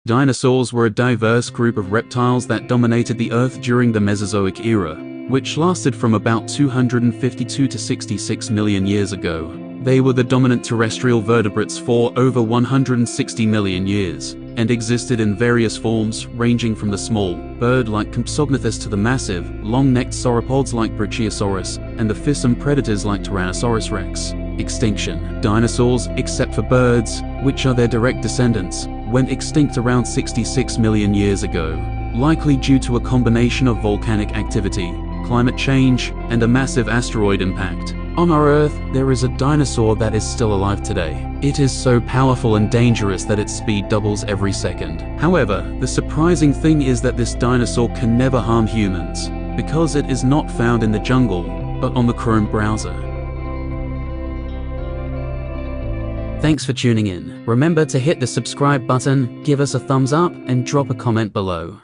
Dinosaurs were a diverse group of reptiles that dominated the Earth during the Mesozoic era, which lasted from about 252 to 66 million years ago. They were the dominant terrestrial vertebrates for over 160 million years, and existed in various forms, ranging from the small, bird-like Compsognathus to the massive, long-necked sauropods like Brachiosaurus, and the fearsome predators like Tyrannosaurus rex. Extinction. Dinosaurs, except for birds, which are their direct descendants, went extinct around 66 million years ago, likely due to a combination of volcanic activity, climate change, and a massive asteroid impact. On our Earth, there is a dinosaur that is still alive today. It is so powerful and dangerous that its speed doubles every second. However, the surprising thing is that this dinosaur can never harm humans, because it is not found in the jungle, but on the Chrome browser. Thanks for tuning in. Remember to hit the subscribe button, give us a thumbs up, and drop a comment below.